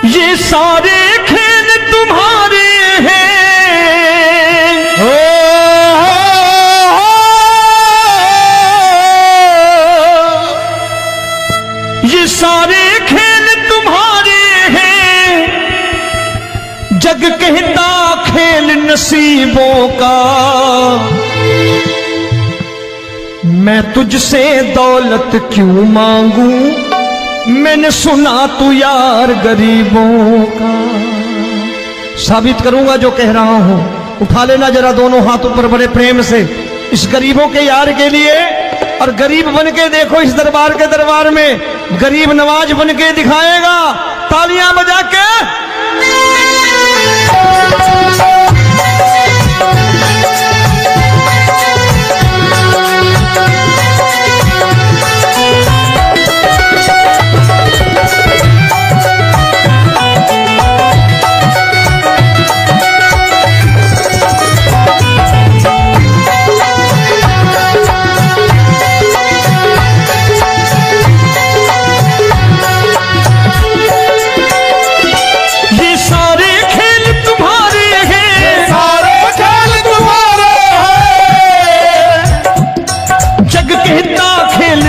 ये सारे खेल तुम्हारे हैं, ये सारे खेल तुम्हारे हैं। जग कहता खेल नसीबों का, मैं तुझसे दौलत क्यों मांगू, मैंने सुना तू यार गरीबों का। साबित करूंगा जो कह रहा हूं। उठा लेना जरा दोनों हाथ ऊपर बड़े प्रेम से इस गरीबों के यार के लिए। और गरीब बन के देखो इस दरबार के दरबार में, गरीब नवाज बन के दिखाएगा, तालियां बजा के।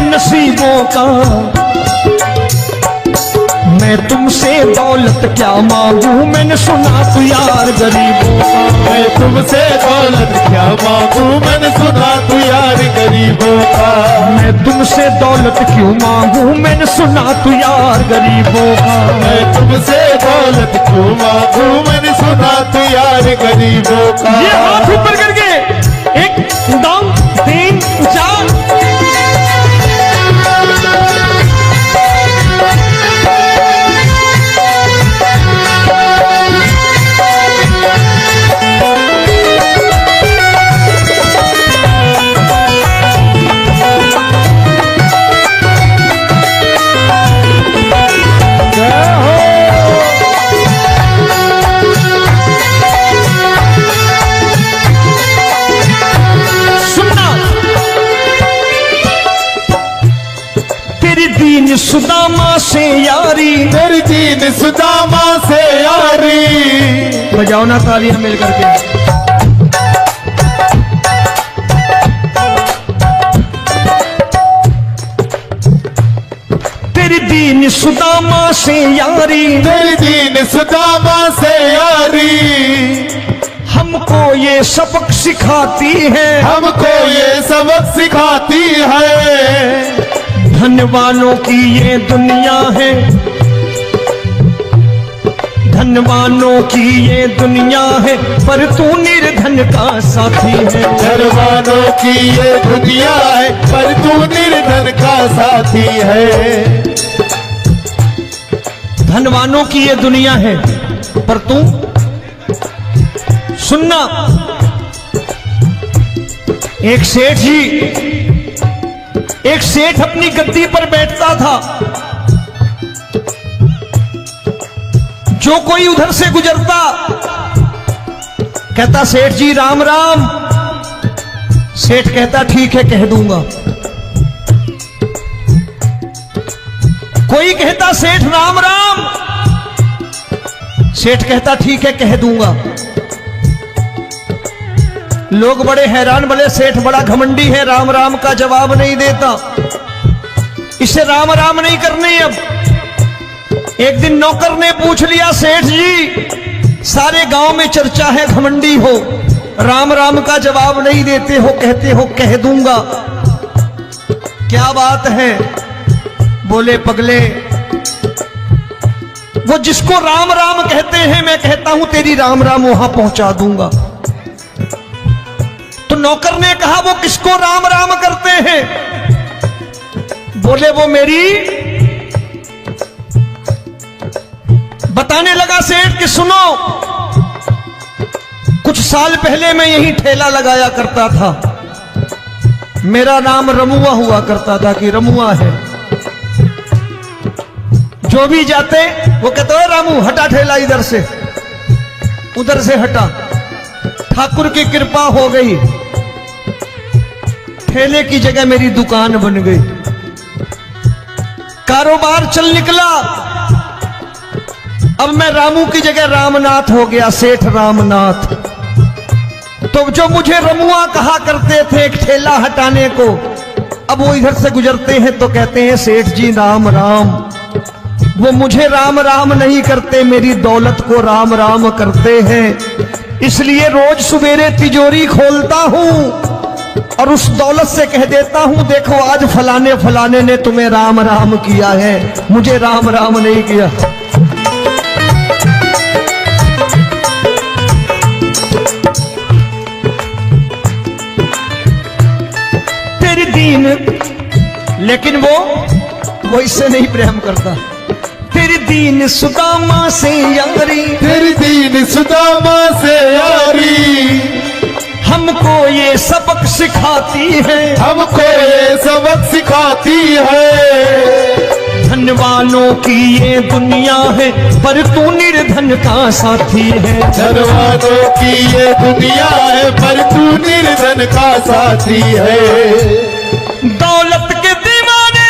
नसीबों का, मैं तुमसे दौलत क्या मांगू, मैंने सुना तू यार गरीबों का। मैं तुमसे दौलत क्या मांगू, मैंने सुना तू यार गरीबों का। मैं तुमसे दौलत क्यों मांगू, मैंने सुना तू यार गरीबों का। मैं तुमसे दौलत क्यों मांगू, मैंने सुना तू यार गरीबों का। ये हाथ ऊपर करके 1 2 3 4। दीन सुदामा से यारी, तेरी दीन सुदामा से यारी। बजाओ ना तालियां मिल करके। तेरी दीन सुदामा से यारी, तेरी दीन सुदामा से यारी। हमको ये सबक सिखाती है, हमको ये सबक सिखाती है। धनवानों की ये दुनिया है, धनवानों की ये दुनिया है, पर तू निर्धन का साथी है। धनवानों की ये दुनिया है, पर तू निर्धन का साथी है। धनवानों की ये दुनिया है, पर तू सुनना। एक सेठ अपनी गद्दी पर बैठता था। जो कोई उधर से गुजरता कहता सेठ जी राम राम। सेठ कहता ठीक है कह दूंगा। कोई कहता सेठ राम राम। सेठ कहता ठीक है कह दूंगा। लोग बड़े हैरान, बोले सेठ बड़ा घमंडी है, राम राम का जवाब नहीं देता, इसे राम राम नहीं करनी। अब एक दिन नौकर ने पूछ लिया सेठ जी सारे गांव में चर्चा है घमंडी हो, राम राम का जवाब नहीं देते हो, कहते हो कह दूंगा, क्या बात है? बोले पगले वो जिसको राम राम कहते हैं मैं कहता हूं तेरी राम राम वहां पहुंचा दूंगा। तो नौकर ने कहा वो किसको राम राम करते हैं? बोले वो मेरी। बताने लगा सेठ कि सुनो, कुछ साल पहले मैं यही ठेला लगाया करता था, मेरा नाम रमुआ हुआ करता था कि रमुआ है। जो भी जाते वो कहते हो रामू हटा ठेला इधर से, उधर से हटा। ठाकुर की कृपा हो गई, ठेले की जगह मेरी दुकान बन गई, कारोबार चल निकला। अब मैं रामू की जगह रामनाथ हो गया, सेठ रामनाथ। तो जो मुझे रमुआ कहा करते थे एक ठेला हटाने को, अब वो इधर से गुजरते हैं तो कहते हैं सेठ जी राम राम। वो मुझे राम राम नहीं करते, मेरी दौलत को राम राम करते हैं। इसलिए रोज सवेरे तिजोरी खोलता हूं और उस दौलत से कह देता हूं, देखो आज फलाने फलाने ने तुम्हें राम राम किया है, मुझे राम राम नहीं किया। तेरी दीन, लेकिन वो इससे नहीं प्रेम करता। तेरी दीन सुदामा से यारी, तेरी दीन सुदामा से यारी, हमको ये सबक सिखाती है, हमको ये सबक सिखाती है। धन वालों की ये दुनिया है, पर तू निर्धन का साथी है। धन वालों की ये दुनिया है, पर तू निर्धन का साथी है। दौलत के दीवाने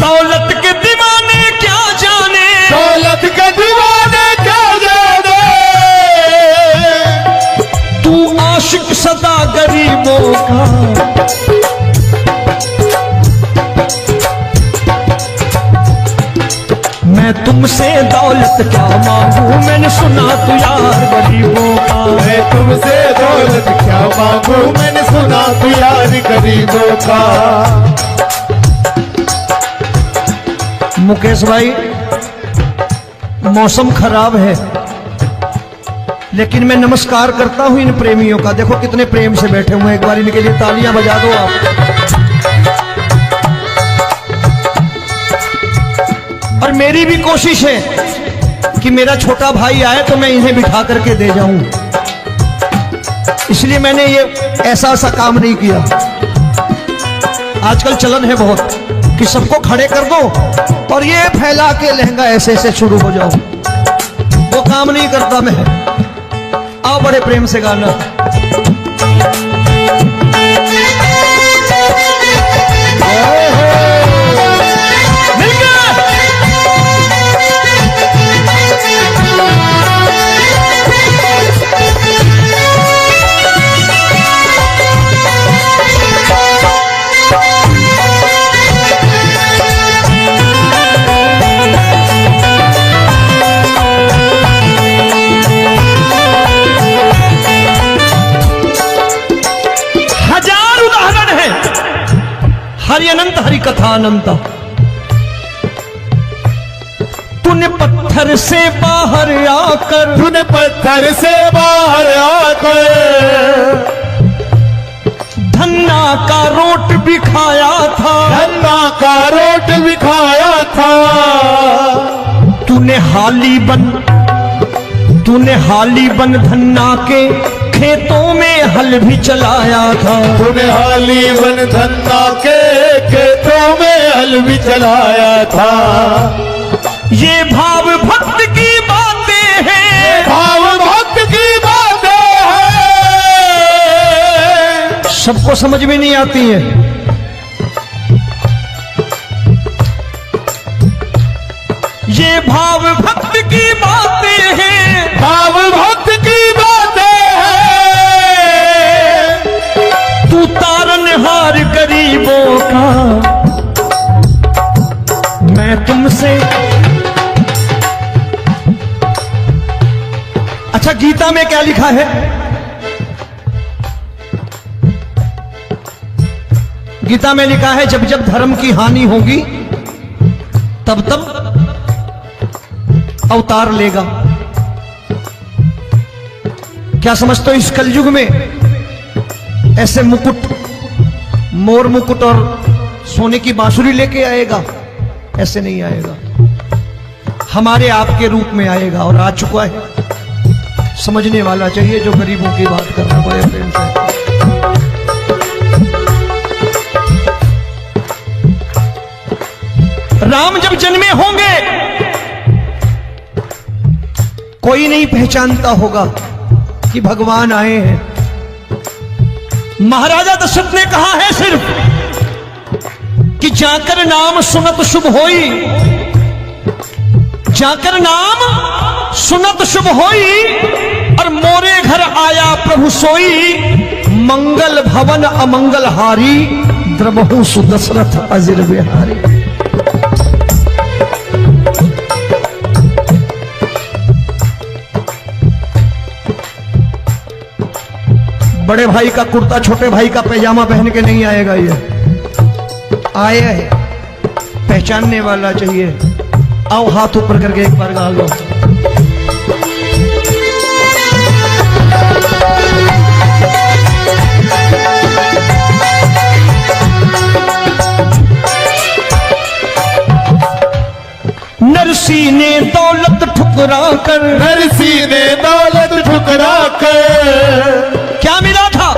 दौलत के दीवाने क्या जाने, दौलत के दीवाने क्या जाने, तू आशिक सदा गरीबों का। मैं तुमसे दौलत क्या मांगू, मैंने सुना तू यार गरीबों का। मैं तुमसे दौलत क्या मांगू, मैंने सुना तू यार गरीबों का। मुकेश भाई, मौसम खराब है, लेकिन मैं नमस्कार करता हूं इन प्रेमियों का। देखो कितने प्रेम से बैठे हुए हैं, एक बार इनके लिए तालियां बजा दो आप। और मेरी भी कोशिश है कि मेरा छोटा भाई आए तो मैं इन्हें बिठा करके दे जाऊं, इसलिए मैंने ये ऐसा काम नहीं किया। आजकल चलन है बहुत कि सबको खड़े कर दो और ये फैला के लहंगा ऐसे ऐसे शुरू हो जाओ, वो काम नहीं करता मैं। आओ बड़े प्रेम से गाना। हरि अनंत हरि कथा अनंत। तूने पत्थर से बाहर आकर, तूने पत्थर से बाहर आकर धन्ना का रोट भी खाया था, धन्ना का रोट भी खाया था। तूने हाली बन धन्ना के खेतों में हल भी चलाया था। तूने हाली बन धन्ना के खेतों में हल भी चलाया था। ये भाव भक्त की बातें हैं, भाव भक्त की बातें हैं, सबको समझ में नहीं आती है। ये भाव भक्त की बातें हैं, भाव भक्त की बातें हैं। तू तारनहार गरीबों का, मैं तुमसे। अच्छा, गीता में क्या लिखा है? गीता में लिखा है जब जब धर्म की हानि होगी तब तब अवतार लेगा। क्या समझते हो, इस कलयुग में ऐसे मुकुट, मोर मुकुट और सोने की बांसुरी लेके आएगा? ऐसे नहीं आएगा, हमारे आपके रूप में आएगा और आ चुका है। समझने वाला चाहिए जो गरीबों की बात कर रहा है बड़े प्रेम से। राम जब जन्मे होंगे कोई नहीं पहचानता होगा कि भगवान आए हैं। महाराजा दशरथ ने कहा है सिर्फ कि जाकर नाम सुनत शुभ होई, जाकर नाम सुनत शुभ होई, और मोरे घर आया प्रभु सोई, मंगल भवन अमंगल हारी, द्रबहु सुदशरथ अजिर बिहारी। बड़े भाई का कुर्ता छोटे भाई का पैजामा पहन के नहीं आएगा, ये आया है पहचानने वाला चाहिए। आओ हाथ ऊपर करके एक बार गा लो। नरसी ने दौलत ठुकरा कर, नरसी ने दौलत ठुकरा कर, क्या मिला था?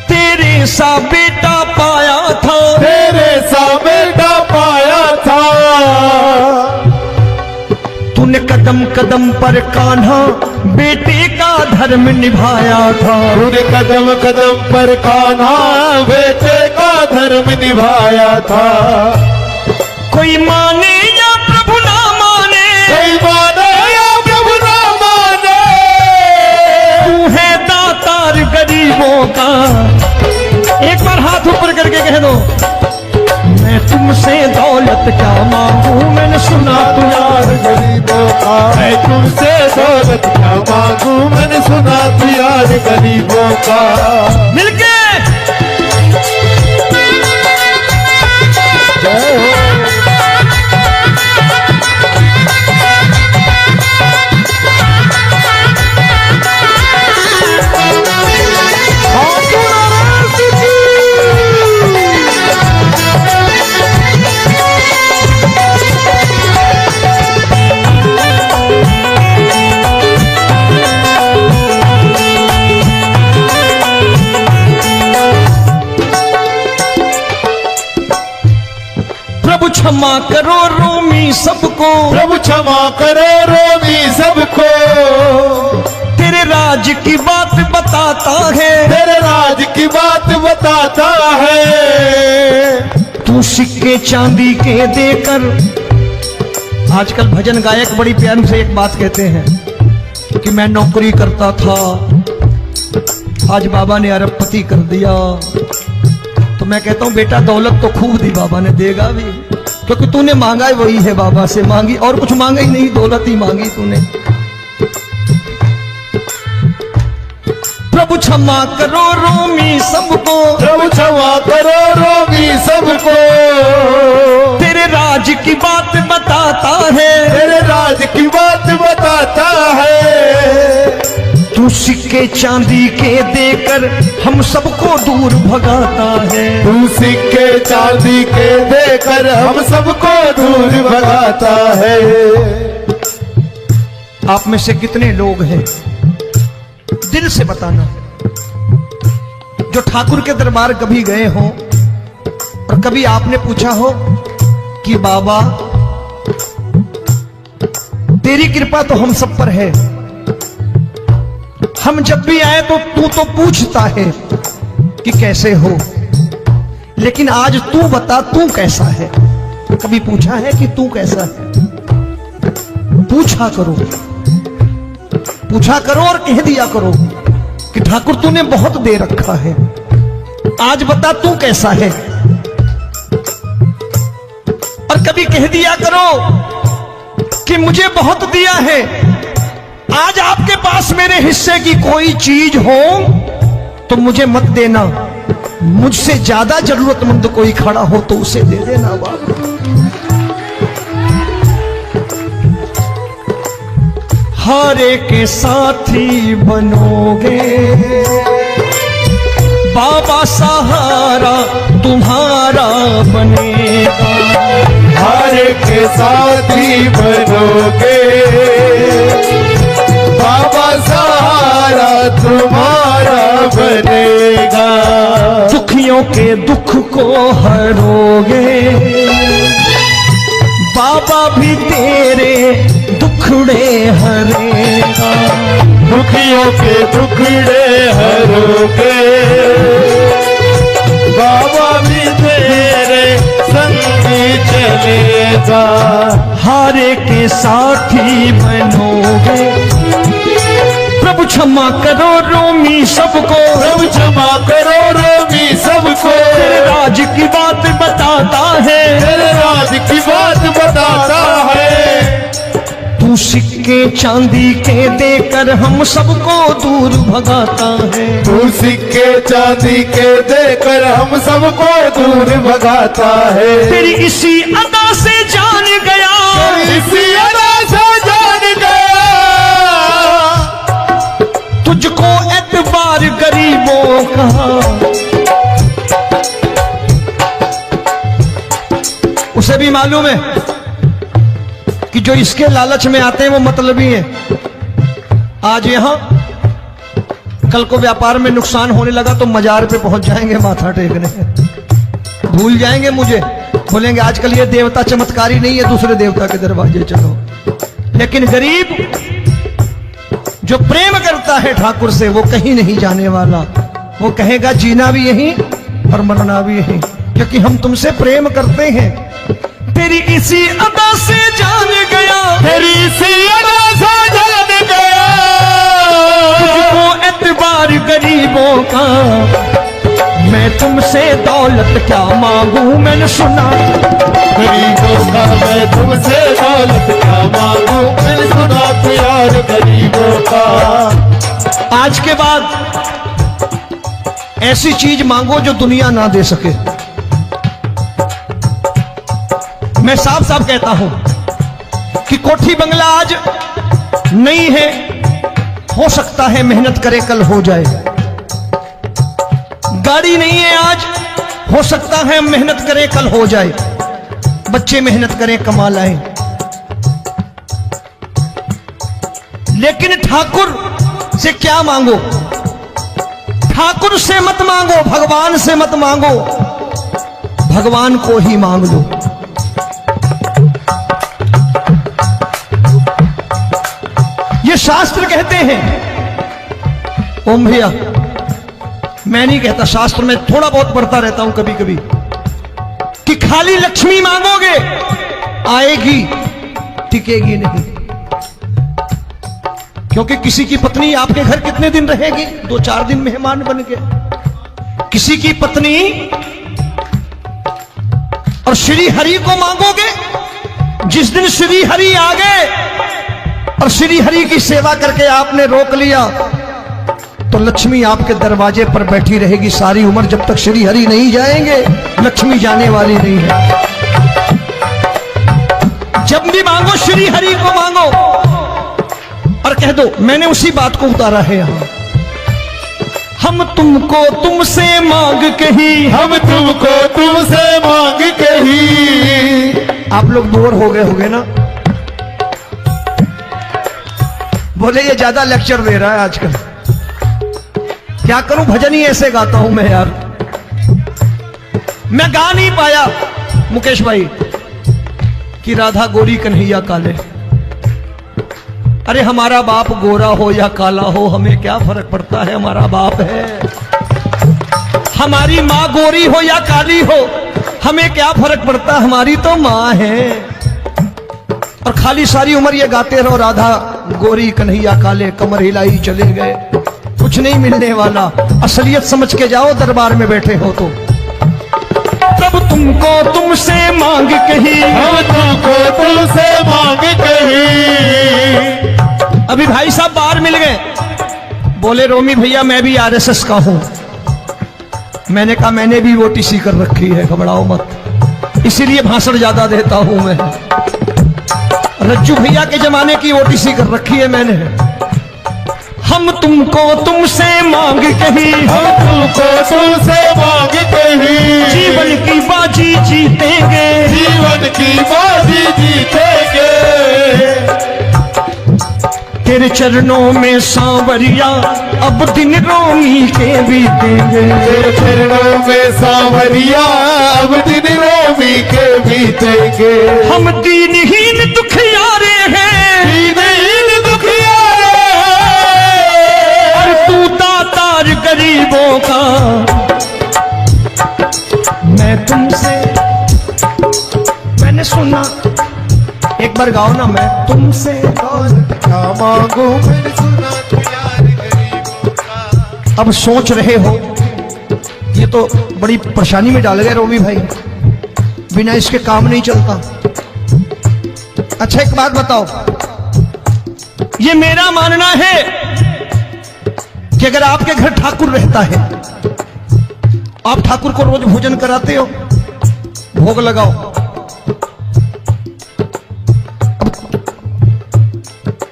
तेरे सा बेटा पाया था, तेरे सा बेटा पाया था। तूने कदम कदम पर कान्हा बेटे का धर्म निभाया था, तूने कदम कदम पर कान्हा बेटे का धर्म निभाया था। कोई माने या प्रभु ना माने, कोई माने या प्रभु ना माने, तू है दातार गरीबों का। एक बार हाथ ऊपर करके कह दो, मैं तुमसे दौलत क्या मांगू, मैंने सुना तू यार गरीबों का। मैं तुमसे दौलत क्या मांगू, मैंने सुना तू यार गरीबों का। मिलके जय हो। प्रभु क्षमा करो रोमी सबको, प्रभु क्षमा करो रोमी सबको। तेरे राज की बात बताता है, तेरे राज की बात बताता है। तू सिक्के चांदी के देकर। आजकल भजन गायक बड़ी प्यार से एक बात कहते हैं कि मैं नौकरी करता था, आज बाबा ने अरबपति कर दिया। तो मैं कहता हूं बेटा दौलत तो खूब दी बाबा ने, देगा भी, क्योंकि तूने मांगा है वही है बाबा से मांगी, और कुछ मांगा ही नहीं, दौलत ही मांगी तूने। प्रभु क्षमा करो रोमी सबको, प्रभु क्षमा करो रोमी सबको। तेरे राज की बात बताता है, तेरे राज की बात बताता है। तू सिक्के चांदी के देकर हम सबको दूर भगाता है। तू सिक्के चांदी के देकर हम सबको दूर भगाता है। आप में से कितने लोग हैं, दिल से बताना, जो ठाकुर के दरबार कभी गए हो और कभी आपने पूछा हो कि बाबा तेरी कृपा तो हम सब पर है, हम जब भी आए तो तू तो पूछता है कि कैसे हो, लेकिन आज तू बता तू कैसा है। कभी पूछा है कि तू कैसा है? पूछा करो, पूछा करो और कह दिया करो कि ठाकुर तूने बहुत दे रखा है, आज बता तू कैसा है। और कभी कह दिया करो कि मुझे बहुत दिया है, आज आपके पास मेरे हिस्से की कोई चीज हो तो मुझे मत देना, मुझसे ज्यादा जरूरतमंद कोई खड़ा हो तो उसे दे देना बाबा। हारे के साथी बनोगे बाबा, सहारा तुम्हारा बनेगा। हारे के साथी बनोगे बाबा, सहारा तुम्हारा बनेगा। दुखियों के दुख को हरोगे बाबा, भी तेरे दुख दुखड़े हरेगा। दुखियों के दुखड़े हरोगे, बाबा भी तेरे संगी चलेगा। हारे के साथी बनोगे, प्रभु क्षमा करो रोमी सबको, प्रभु क्षमा करो रोमी सबको। तेरे राज की बात बताता है, तेरे राज की बात बताता है। तू सिक्के चांदी के देकर हम सबको दूर भगाता है। तू सिक्के चांदी के देकर हम सबको दूर भगाता है। तेरी इसी अदा से जान गया, इसी अदा से जान गया, तुझको एतबार गरीबों का। उसे भी मालूम है कि जो इसके लालच में आते हैं वो मतलबी हैं। आज यहां कल को व्यापार में नुकसान होने लगा तो मजार पे पहुंच जाएंगे माथा टेकने, भूल जाएंगे मुझे, बोलेंगे आजकल ये देवता चमत्कारी नहीं है, दूसरे देवता के दरवाजे चलो। लेकिन गरीब जो प्रेम करता है ठाकुर से वो कहीं नहीं जाने वाला, वो कहेगा जीना भी यहीं और मरना भी यहीं, क्योंकि हम तुमसे प्रेम करते हैं। तेरी इसी अदा से जान गया, तेरी इसी अदा से जान गया, तुझको एतबार गरीबों का। मैं तुमसे दौलत क्या मांगू, मैंने सुना गरीबों का। मैं तुमसे दौलत क्या मांगू, मैंने सुना प्यार गरीबों का। आज के बाद ऐसी चीज मांगो जो दुनिया ना दे सके। मैं साफ साफ कहता हूं कि कोठी बंगला आज नहीं है, हो सकता है मेहनत करे कल हो जाए। गाड़ी नहीं है आज, हो सकता है मेहनत करे कल हो जाए। बच्चे मेहनत करें कमा लाएं, लेकिन ठाकुर से क्या मांगो? ठाकुर से मत मांगो, भगवान से मत मांगो, भगवान को ही मांग लो। ये शास्त्र कहते हैं, ओम भैया मैं नहीं कहता, शास्त्र में थोड़ा बहुत पढ़ता रहता हूं कभी कभी, कि खाली लक्ष्मी मांगोगे आएगी, टिकेगी नहीं। क्योंकि किसी की पत्नी आपके घर कितने दिन रहेगी? 2-4 दिन मेहमान बन के। किसी की पत्नी और श्री हरि को मांगोगे, जिस दिन श्री हरि आ गए और श्री हरि की सेवा करके आपने रोक लिया तो लक्ष्मी आपके दरवाजे पर बैठी रहेगी सारी उम्र। जब तक श्री हरि नहीं जाएंगे लक्ष्मी जाने वाली नहीं है। जब भी मांगो श्री हरि को मांगो और कह दो मैंने उसी बात को उतारा है यहां। हम तुमको तुमसे मांग कही, हम तुमको तुमसे मांग कही। आप लोग बोर हो गए होंगे ना, बोले ये ज्यादा लेक्चर दे रहा है आजकल। क्या करूं, भजन ही ऐसे गाता हूं मैं यार। मैं गा नहीं पाया मुकेश भाई कि राधा गोरी कन्हैया काले। अरे हमारा बाप गोरा हो या काला हो हमें क्या फर्क पड़ता है, हमारा बाप है। हमारी माँ गोरी हो या काली हो हमें क्या फर्क पड़ता, हमारी तो माँ है। और खाली सारी उम्र ये गाते रहो राधा गोरी कन्हैया काले, कमर हिलाई चले गए, कुछ नहीं मिलने वाला। असलियत समझ के जाओ दरबार में बैठे हो तो। तब तुमको तुमसे मांग कही, हम तुमको तुमसे मांग कही। अभी भाई साहब बाहर मिल गए, बोले रोमी भैया मैं भी आरएसएस का हूं। मैंने कहा मैंने भी ओटीसी कर रखी है, घबराओ मत, इसीलिए भाषण ज्यादा देता हूं मैं। रज्जू भैया के जमाने की ओटीसी कर रखी है मैंने। हम तुमको तुमसे मांग कही, हम तुमको तुमसे मांग कही। जीवन की बाजी जीतेंगे, जीवन की बाजी जीतेंगे। तेरे चरणों में सांवरिया अब दिन रोमी के बीतेंगे। तेरे चरणों में सांवरिया अब दिन रोमी के बीतेंगे। हम दीनहीन दुखियारे हैं, दीन बार गाओ ना, मैं तुमसे दौलत क्या मांगू मैंने सुना तू यार गरीबों का। अब सोच रहे हो, ये तो बड़ी परेशानी में डाल गए रोबी भाई, बिना इसके काम नहीं चलता। अच्छा एक बात बताओ, ये मेरा मानना है कि अगर आपके घर ठाकुर रहता है, आप ठाकुर को रोज भोजन कराते हो, भोग लगाओ,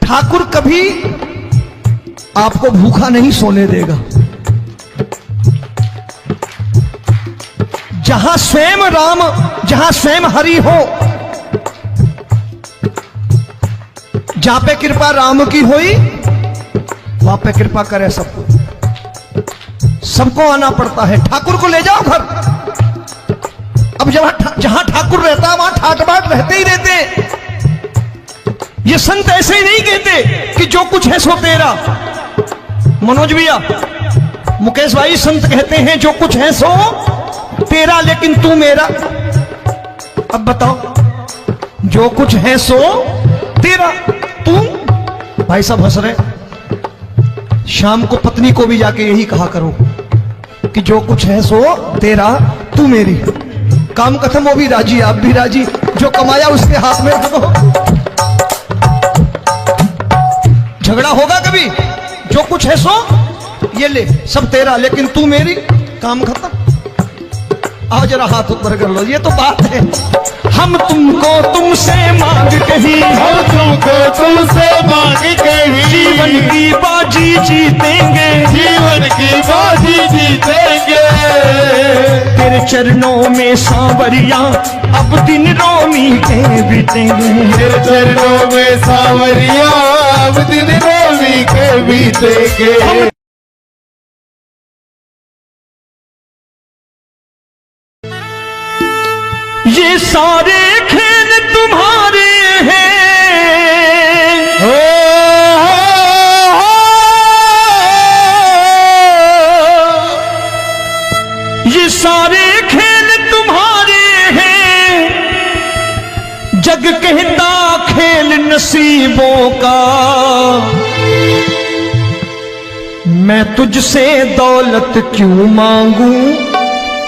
ठाकुर कभी आपको भूखा नहीं सोने देगा। जहां स्वयं राम, जहां स्वयं हरि हो, जहां पे कृपा राम की हुई, वहां पे कृपा करे सबको, सबको आना पड़ता है। ठाकुर को ले जाओ घर। अब जहां ठाकुर रहता है वहां ठाट बाट रहते ही रहते। ये संत ऐसे ही नहीं कहते कि जो कुछ है सो तेरा। मनोज भैया, मुकेश भाई, संत कहते हैं जो कुछ है सो तेरा लेकिन तू मेरा। अब बताओ, जो कुछ है सो तेरा, तू। भाई साहब हंस रहे। शाम को पत्नी को भी जाके यही कहा करो कि जो कुछ है सो तेरा, तू मेरी। काम खत्म, वो भी राजी, आप भी राजी, जो कमाया उसके हाथ में रख दो। झगड़ा होगा कभी? जो कुछ है सो ये ले, सब तेरा लेकिन तू मेरी, काम खत्म। आओ जरा हाथ ऊपर कर लो, ये तो बात है। हम तुमको तुमसे मांग कहीं, हम तुमको तुमसे मांग कहीं, जीवन की बाजी जीतेंगे, जीवन की बाजी जीतेंगे। तेरे चरणों में सांवरिया अब दिन रोमी के बीतेंगे, तेरे चरणों में सांवरिया अब दिन रोमी के बीतेंगे। ये सारे खेल तुम्हारे हैं, ये सारे खेल तुम्हारे हैं, जग कहता खेल नसीबों का। मैं तुझसे दौलत क्यों मांगू,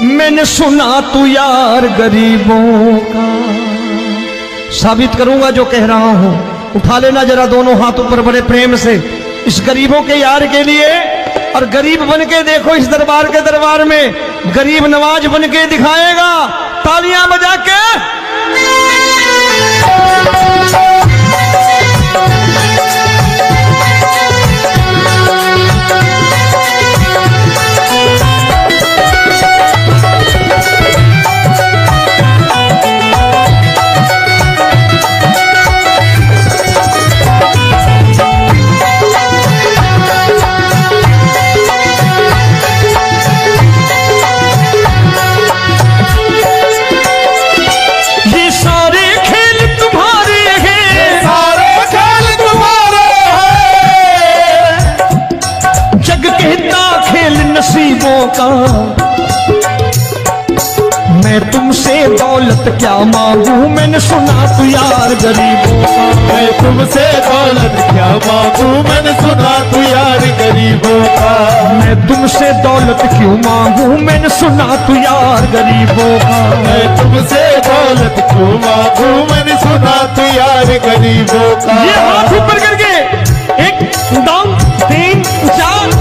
मैंने सुना तू यार गरीबों का। साबित करूंगा जो कह रहा हूं। उठा लेना जरा दोनों हाथ ऊपर बड़े प्रेम से, इस गरीबों के यार के लिए। और गरीब बन के देखो इस दरबार के दरबार में, गरीब नवाज बन के दिखाएगा, तालियां बजा के। नसीबों का। मैं तुमसे दौलत क्या मांगू, मैंने सुना तू यार गरीबों का। मैं तुमसे दौलत क्या मांगू, मैंने सुना तू यार गरीबों का। मैं तुमसे दौलत क्यों मांगू, मैंने सुना तू यार गरीबों का। मैं तुमसे दौलत क्यों मांगू, मैंने सुना तू यार गरीबों का। ये हाथ ऊपर करके, एक दो तीन चार।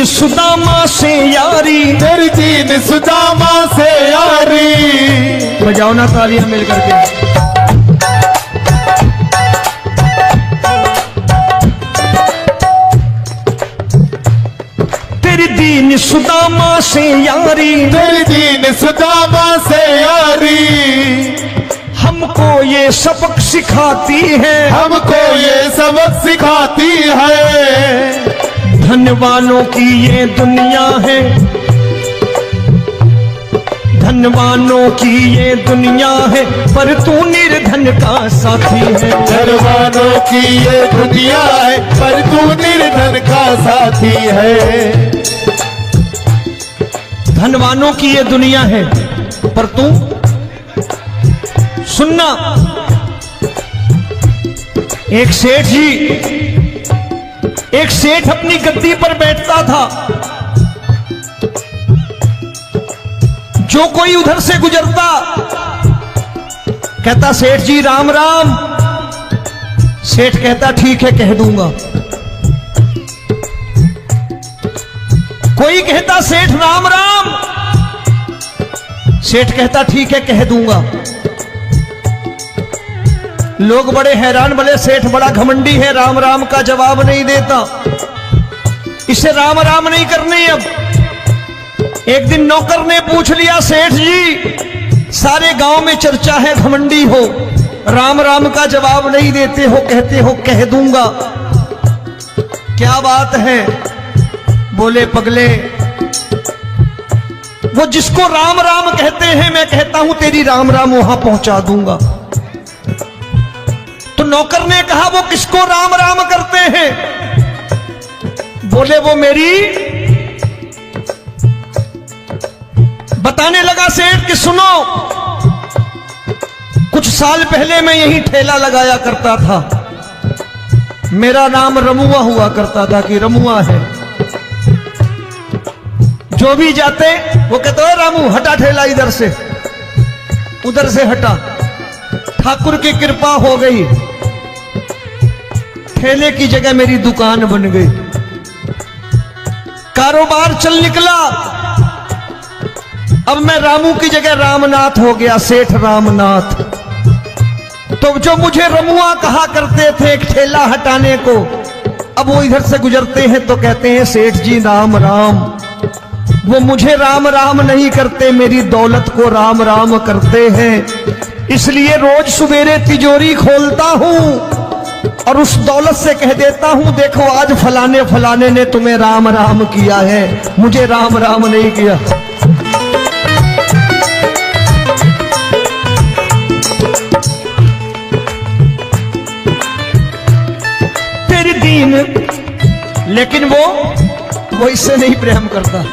सुदामा से यारी, तेरी दीन सुदामा से यारी। बजाओ ना तालियां मिल करके। तेरी दीन सुदामा से यारी, तेरी दीन सुदामा से यारी। हमको ये सबक सिखाती है, हमको ये सबक सिखाती है। धनवानों की ये दुनिया है, धनवानों की ये दुनिया है, पर तू निर्धन का साथी है। धनवानों की ये दुनिया है, पर तू निर्धन का साथी है। धनवानों की ये दुनिया है, पर तू सुनना। एक सेठ जी, एक सेठ अपनी गद्दी पर बैठता था। जो कोई उधर से गुजरता कहता सेठ जी राम राम। सेठ कहता ठीक है कह दूंगा। कोई कहता सेठ राम राम। सेठ कहता ठीक है कह दूंगा। लोग बड़े हैरान, बोले सेठ बड़ा घमंडी है, राम राम का जवाब नहीं देता, इसे राम राम नहीं करनी। अब एक दिन नौकर ने पूछ लिया, सेठ जी सारे गांव में चर्चा है घमंडी हो, राम राम का जवाब नहीं देते हो, कहते हो कह दूंगा, क्या बात है? बोले पगले, वो जिसको राम राम कहते हैं मैं कहता हूं तेरी राम राम वहां पहुंचा दूंगा। तो नौकर ने कहा वो किसको राम राम करते हैं? बोले वो मेरी। बताने लगा सेठ कि सुनो, कुछ साल पहले मैं यही ठेला लगाया करता था, मेरा नाम रमुआ हुआ करता था कि रमुआ है। जो भी जाते वो कहते हो रामू हटा ठेला इधर से, उधर से हटा। ठाकुर की कृपा हो गई, ठेले की जगह मेरी दुकान बन गई, कारोबार चल निकला। अब मैं रामू की जगह रामनाथ हो गया, सेठ रामनाथ। तो जो मुझे रमुआ कहा करते थे एक ठेला हटाने को, अब वो इधर से गुजरते हैं तो कहते हैं सेठ जी राम राम। वो मुझे राम राम नहीं करते, मेरी दौलत को राम राम करते हैं। इसलिए रोज सवेरे तिजोरी खोलता हूं और उस दौलत से कह देता हूं देखो आज फलाने फलाने ने तुम्हें राम राम किया है, मुझे राम राम नहीं किया। तेरी दीन, लेकिन वो इससे नहीं प्रेम करता।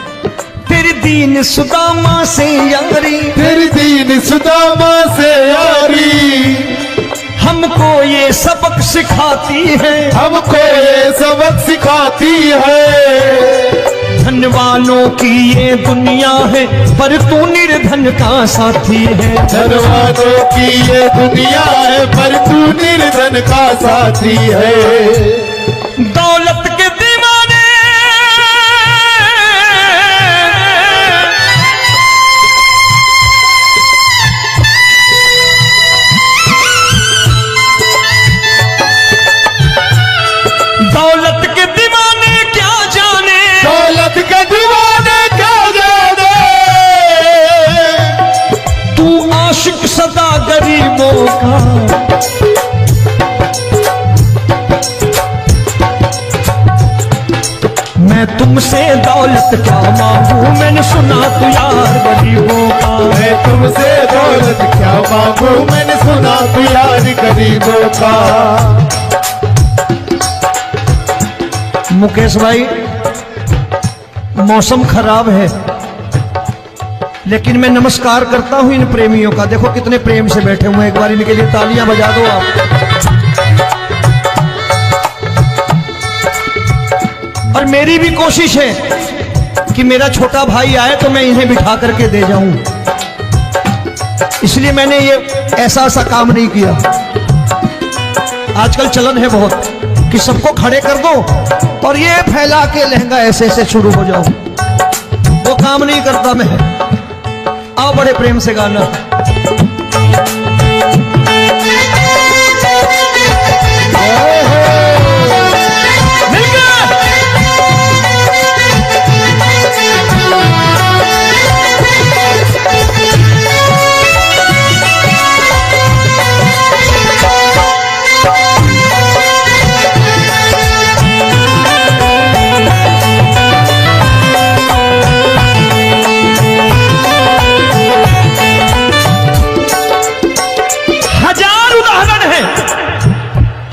तेरी दीन सुदामा से यारी, तेरी दीन सुदामा से यारी, हमको ये सबक सिखाती है, हमको ये सबक सिखाती है। धनवानों की ये दुनिया है, पर तू निर्धन का साथी है। धनवानों की ये दुनिया है, पर तू निर्धन का साथी है। दौलत के दीवाने दौलत के दीवाने क्या जाने, दौलत के दीवाने क्या जाने, तू आशिक सदा गरीबों का। मैं तुमसे दौलत क्या मांगू, मैंने सुना तू यार गरीबों का। मैं तुमसे दौलत क्या मांगू, मैंने सुना तू यार गरीबों का। मुकेश भाई मौसम खराब है, लेकिन मैं नमस्कार करता हूं इन प्रेमियों का। देखो कितने प्रेम से बैठे हुए हैं, एक बार इनके लिए तालियां बजा दो आप। और मेरी भी कोशिश है कि मेरा छोटा भाई आए तो मैं इन्हें बिठा करके दे जाऊं, इसलिए मैंने ये ऐसा काम नहीं किया। आजकल चलन है बहुत कि सबको खड़े कर दो और ये फैला के लहंगा ऐसे ऐसे शुरू हो जाओ, वो काम नहीं करता मैं। आओ बड़े प्रेम से गाना।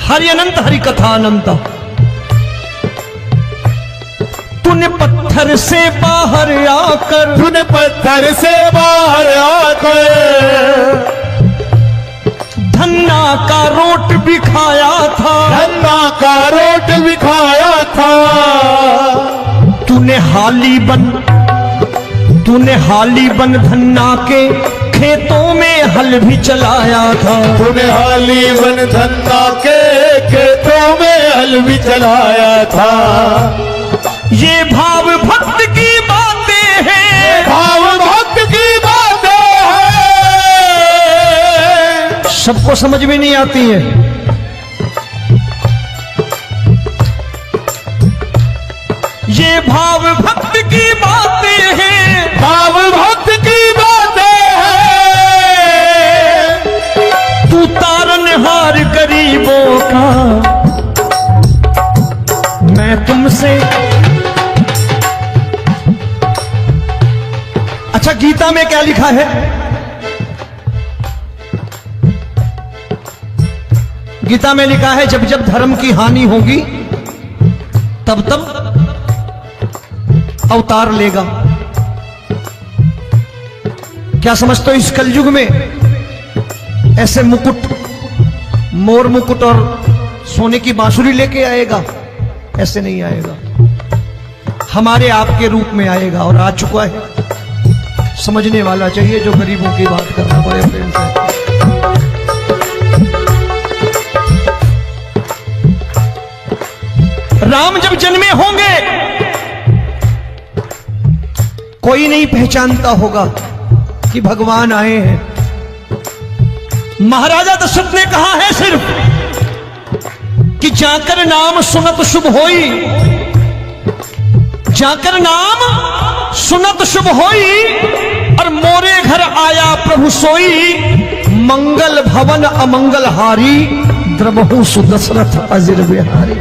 हरि अनंत हरि कथा अनंत। तूने पत्थर से बाहर आकर, तूने पत्थर से बाहर आकर धन्ना का रोट भी खाया था, धन्ना का रोट भी खाया था। तूने हाली बन धन्ना के खेतों में हल भी चलाया था। तूने हाली बन धन्ना के खेतों में हल भी चलाया था। ये भाव भक्त की बातें हैं, भाव भक्त की बातें हैं, सबको समझ में नहीं आती है। ये भाव भक्त की बातें हैं, भाव भक्त की बातें हैं। तू तारनहार गरीबों का, मैं तुमसे। अच्छा, गीता में क्या लिखा है? गीता में लिखा है जब जब धर्म की हानि होगी तब तब अवतार लेगा। क्या समझते हो, इस कलयुग में ऐसे मुकुट, मोर मुकुट और सोने की बांसुरी लेके आएगा? ऐसे नहीं आएगा, हमारे आपके रूप में आएगा और आ चुका है। समझने वाला चाहिए जो गरीबों की बात करना बड़े प्रेम से। राम जब जन्मे होंगे कोई नहीं पहचानता होगा कि भगवान आए हैं। महाराजा दशरथ ने कहा है सिर्फ कि जाकर नाम सुनत शुभ होई, जाकर नाम सुनत शुभ होई, और मोरे घर आया प्रभु सोई। मंगल भवन अमंगल हारी, द्रबहु सुदशरथ अजिर बिहारी।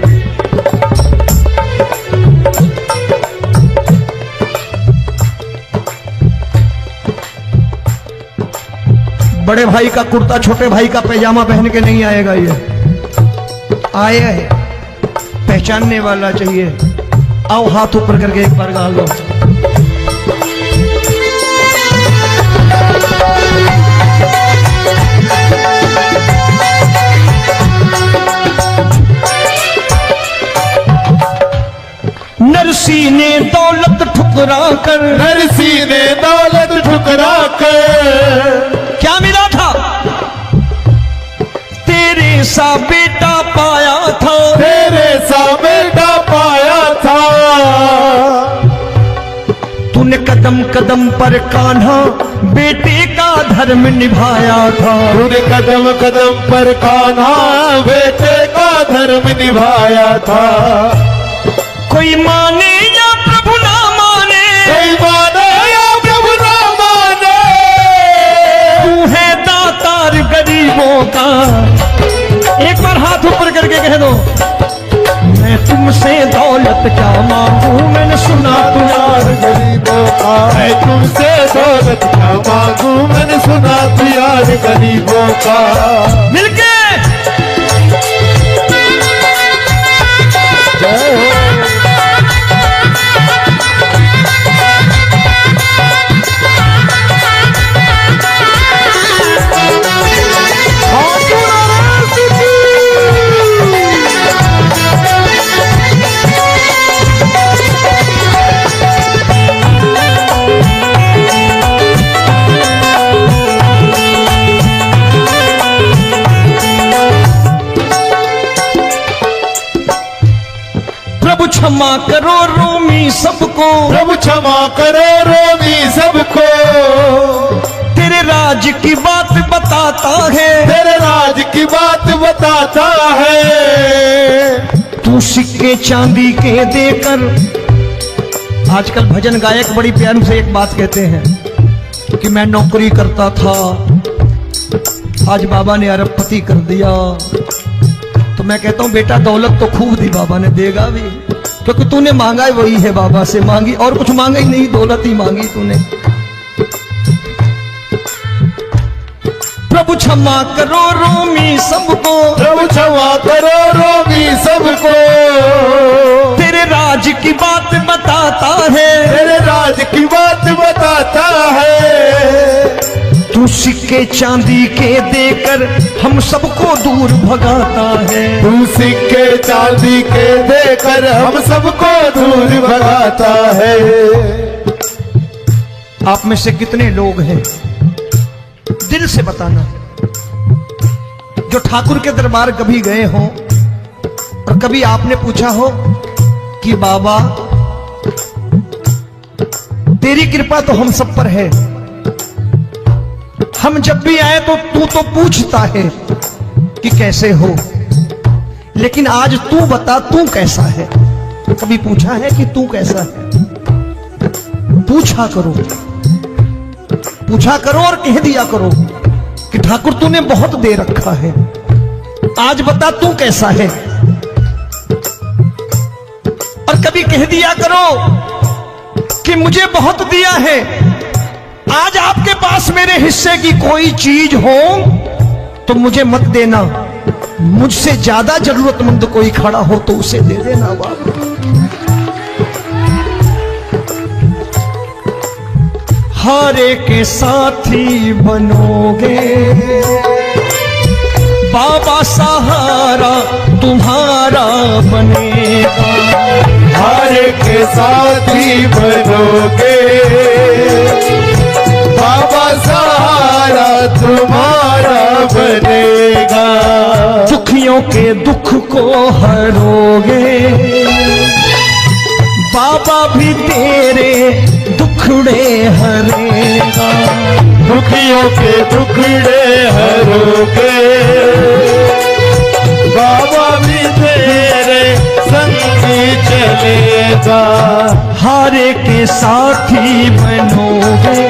बड़े भाई का कुर्ता छोटे भाई का पैजामा पहन के नहीं आएगा, ये आया है, पहचानने वाला चाहिए। आओ हाथ ऊपर करके एक बार गा लो। नरसी ने दौलत ठुकरा कर, नरसी ने दौलत ठुकरा कर क्या मिला था? तेरे सा बेटा पाया था, तेरे सा बेटा पाया था। तूने कदम कदम पर कान्हा बेटे का धर्म निभाया था। तूने कदम कदम पर कान्हा बेटे का धर्म निभाया था। कोई माने या प्रभु ना माने, कोई माने या प्रभु ना माने, तू है दातार गरीबों का। एक बार हाथ ऊपर करके कह दो, मैं तुमसे दौलत क्या मांगू, मैंने सुना तू यार गरीबों का। मैं तुमसे दौलत क्या मांगू, मैंने सुना तू यार गरीबों का। मिलके जय हो। प्रभु क्षमा करो रोमी सबको, प्रभु क्षमा करो रोमी सबको। तेरे राज की बात बताता है, तेरे राज की बात बताता है। तू सिक्के चांदी के देकर। आजकल भजन गायक बड़ी प्यार से एक बात कहते हैं कि मैं नौकरी करता था, आज बाबा ने अरबपति कर दिया। तो मैं कहता हूं बेटा दौलत तो खूब दी बाबा ने, देगा भी, क्योंकि तूने मांगा है वही है बाबा से मांगी, और कुछ मांगा ही नहीं, दौलत ही मांगी तूने। प्रभु क्षमा करो रोमी सबको, प्रभु क्षमा करो सिक्के चांदी के देकर हम सबको दूर भगाता है। तू सिक्के चांदी के देकर हम सबको दूर भगाता है। आप में से कितने लोग हैं, दिल से बताना, जो ठाकुर के दरबार कभी गए हो और कभी आपने पूछा हो कि बाबा तेरी कृपा तो हम सब पर है, हम जब भी आए तो तू तो पूछता है कि कैसे हो, लेकिन आज तू बता तू कैसा है। कभी पूछा है कि तू कैसा है? पूछा करो, पूछा करो और कह दिया करो कि ठाकुर तूने बहुत दे रखा है, आज बता तू कैसा है। और कभी कह दिया करो कि मुझे बहुत दिया है, आज आपके पास मेरे हिस्से की कोई चीज हो तो मुझे मत देना, मुझसे ज्यादा जरूरतमंद कोई खड़ा हो तो उसे दे देना बाबा। हारे के साथी बनोगे बाबा, सहारा तुम्हारा बनेगा। हारे के साथी बनोगे बाबा, सहारा तुम्हारा बनेगा। दुखियों के दुख को हरोगे बाबा, भी तेरे दुखड़े हरेगा। दुखियों के दुखड़े हरोगे बाबा, भी तेरे संग चलेगा। हारे के साथी बनोगे,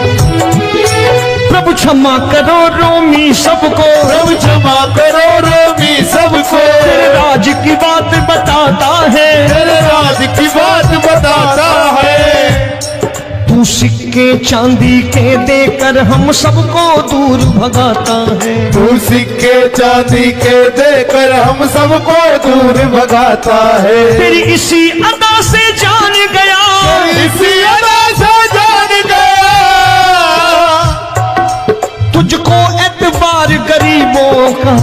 प्रभु क्षमा करो रोमी सबको, प्रभु क्षमा करो रोमी सबको। तेरे राज की बात बताता है, तेरे राज की बात बताता है। तू सिक्के चांदी के देकर हम सबको दूर भगाता है। तू सिक्के चांदी के देकर हम सबको दूर भगाता है। तेरी इसी अदा से जान गया, इसी अदा से जान गया, तुझको एतबार गरीबों का।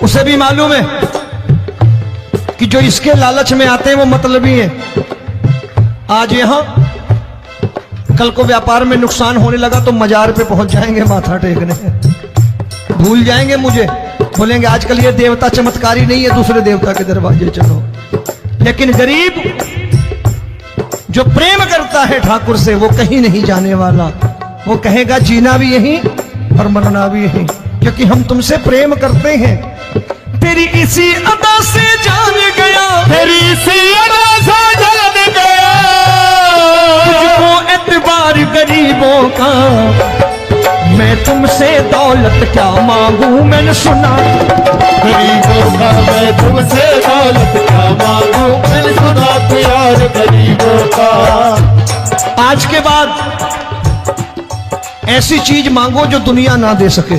उसे भी मालूम है कि जो इसके लालच में आते हैं वो मतलबी है। आज यहां कल को व्यापार में नुकसान होने लगा तो मजार पे पहुंच जाएंगे माथा टेकने, भूल जाएंगे मुझे, बोलेंगे आजकल ये देवता चमत्कारी नहीं है, दूसरे देवता के दरवाजे चलो। लेकिन गरीब जो प्रेम करता है ठाकुर से वो कहीं नहीं जाने वाला, वो कहेगा जीना भी यहीं और मरना भी यहीं, क्योंकि हम तुमसे प्रेम करते हैं। तेरी इसी अदा से जान गया, तेरी इसी अदा से जान गया, तुझको एतबार गरीबों का। मैं तुमसे दौलत क्या मांगू, मैंने सुना गरीबों का। मैं तुमसे दौलत क्या मांगू, मैंने सुना प्यार गरीबों का। आज के बाद ऐसी चीज मांगो जो दुनिया ना दे सके।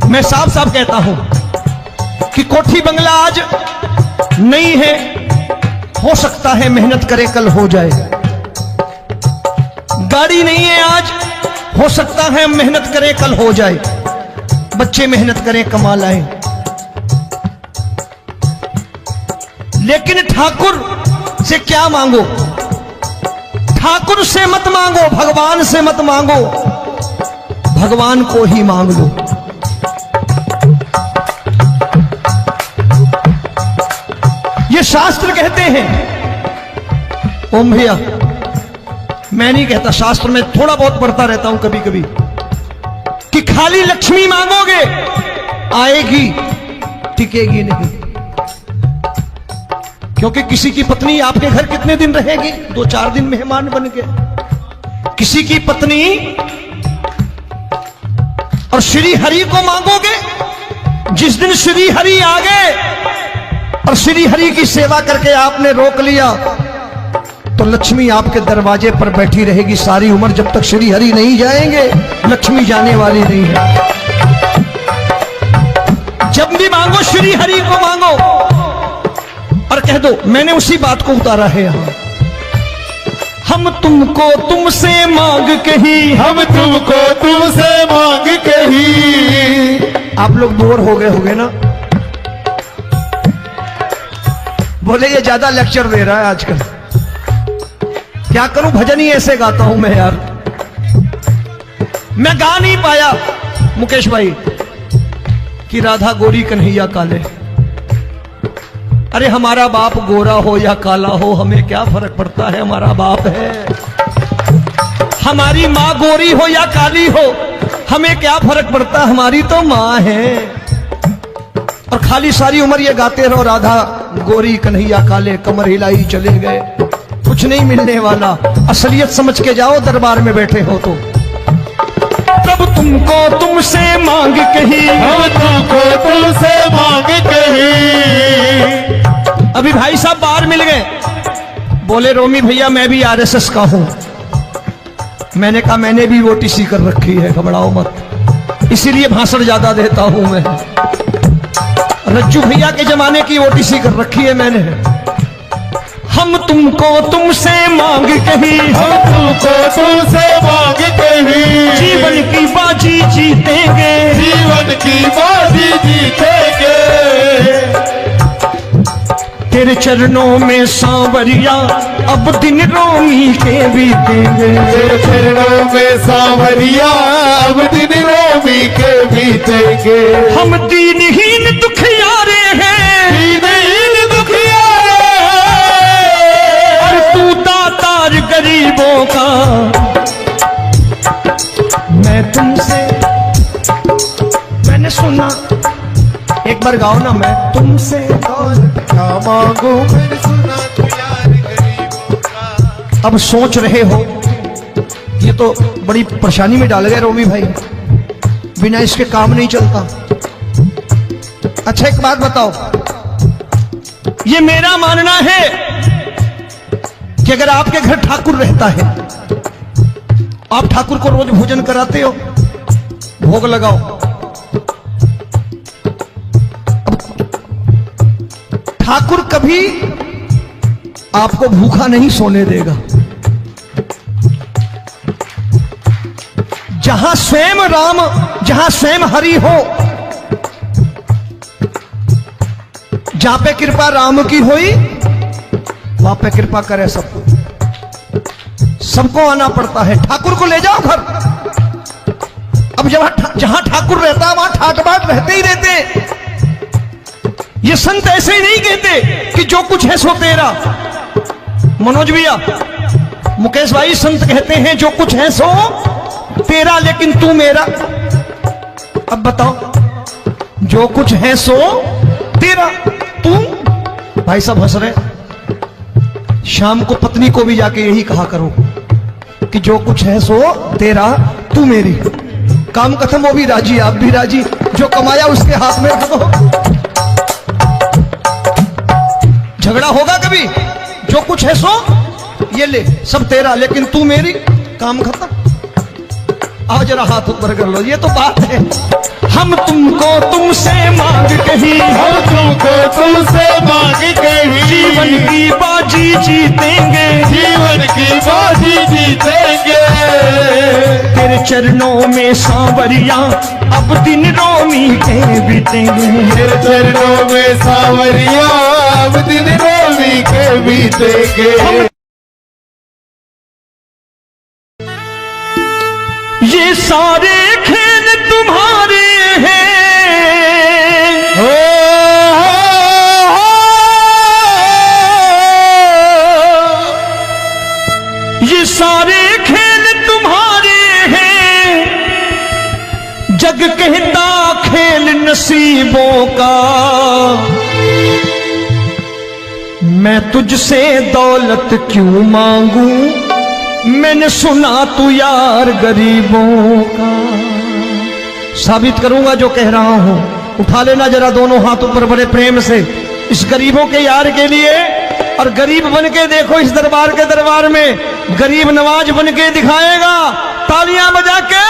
मैं साफ साफ कहता हूं कि कोठी बंगला आज नहीं है, हो सकता है मेहनत करे कल हो जाए। गाड़ी नहीं है आज, हो सकता है मेहनत करे कल हो जाए। बच्चे मेहनत करें कमा लाएं, लेकिन ठाकुर से क्या मांगो? ठाकुर से मत मांगो, भगवान से मत मांगो, भगवान को ही मांग लो। ये शास्त्र कहते हैं। ओम भैया, मैं नहीं कहता, शास्त्र में थोड़ा बहुत पढ़ता रहता हूं कभी कभी, कि खाली लक्ष्मी मांगोगे आएगी, टिकेगी नहीं। क्योंकि किसी की पत्नी आपके घर कितने दिन रहेगी? 2-4 दिन मेहमान बन के। किसी की पत्नी और श्री हरि को मांगोगे, जिस दिन श्री हरि आ गए और श्री हरि की सेवा करके आपने रोक लिया तो लक्ष्मी आपके दरवाजे पर बैठी रहेगी सारी उम्र। जब तक श्री हरि नहीं जाएंगे लक्ष्मी जाने वाली नहीं है। जब भी मांगो श्री हरि को मांगो और कह दो मैंने उसी बात को उतारा है यहां। हम तुमको तुमसे मांग कही, हम तुमको तुमसे मांग कही। आप लोग बोर हो गए होंगे ना, बोले ये ज्यादा लेक्चर दे रहा है आजकल। क्या करूं, भजन ही ऐसे गाता हूं मैं यार। मैं गा नहीं पाया मुकेश भाई कि राधा गोरी कन्हैया काले। अरे हमारा बाप गोरा हो या काला हो, हमें क्या फर्क पड़ता है, हमारा बाप है। हमारी माँ गोरी हो या काली हो, हमें क्या फर्क पड़ता, हमारी तो माँ है। और खाली सारी उम्र ये गाते रहो राधा गोरी कन्हैया काले, कमर हिलाई चले गए, कुछ नहीं मिलने वाला। असलियत समझ के जाओ, दरबार में बैठे हो तो। तब तुमको तुमसे मांग कही, हम तुमको तुमसे मांग कही। अभी भाई साहब बाहर मिल गए, बोले रोमी भैया मैं भी आरएसएस का हूं। मैंने कहा मैंने भी ओटीसी कर रखी है, घबराओ मत, इसीलिए भाषण ज्यादा देता हूं मैं। रज्जू भैया के जमाने की ओटीसी कर रखी है मैंने। हम तुमको तुमसे मांग कही, हम तुमको तुमसे मांग कही। जीवन की बाजी जीतेंगे, जीवन की बाजी जीतेंगे। तेरे चरणों में सांवरिया अब दिन रोमी के बीतेंगे। तेरे चरणों में सांवरिया अब दिन रोमी के बीतेंगे। हम दीनहीन दुखियारे हैं, दीनहीन दुखियारे और तू दातार गरीबों का। मैं तुमसे, मैंने सुना, एक बार गाओ ना, मैं तुमसे क्या मांगू, मैंने सुना तू यार गरीबों का। अब सोच रहे हो, ये तो बड़ी परेशानी में डाल गए रोमी भाई, बिना इसके काम नहीं चलता। अच्छा एक बात बताओ, ये मेरा मानना है कि अगर आपके घर ठाकुर रहता है, आप ठाकुर को रोज भोजन कराते हो, भोग लगाओ, ठाकुर कभी आपको भूखा नहीं सोने देगा। जहां स्वयं राम, जहां स्वयं हरि हो, जहां पे कृपा राम की हुई, वहां पे कृपा करे सबको। सबको आना पड़ता है, ठाकुर को ले जाओ घर। अब जहां ठाकुर रहता है वहां ठाट बाट रहते ही रहते। ये संत ऐसे ही नहीं कहते कि जो कुछ है सो तेरा। मनोज भैया, मुकेश भाई, संत कहते हैं जो कुछ है सो तेरा, लेकिन तू मेरा। अब बताओ, जो कुछ है सो तेरा, तू। भाई साहब हंस रहे। शाम को पत्नी को भी जाके यही कहा करो कि जो कुछ है सो तेरा, तू मेरी। काम खत्म, वो भी राजी, आप भी राजी, जो कमाया उसके हाथ में रख दो। झगड़ा होगा कभी, जो कुछ है सो ये ले, सब तेरा, लेकिन तू मेरी, काम खत्म। आओ जरा हाथ ऊपर कर लो, ये तो बात है। हम तुमको तुमसे मांग कही, हम तुमको तुमसे मांग कही। जीवन की बाजी जीतेंगे, जीवन की बाजी जीतेंगे। तेरे चरणों में सांवरिया अब दिन रोमी के बीतेंगे। तेरे चरणों में सांवरिया अब दिन रोमी के बीतेंगे। ये सारे खेल तुम्हारे हैं, हो, ये सारे खेल तुम्हारे हैं। जग कहता खेल नसीबों का, मैं तुझसे दौलत क्यों मांगू, मैंने सुना तू यार गरीबों का। साबित करूंगा जो कह रहा हूं। उठा लेना जरा दोनों हाथ ऊपर बड़े प्रेम से, इस गरीबों के यार के लिए। और गरीब बन के देखो, इस दरबार के दरबार में गरीब नवाज बन के दिखाएगा, तालियां बजा के।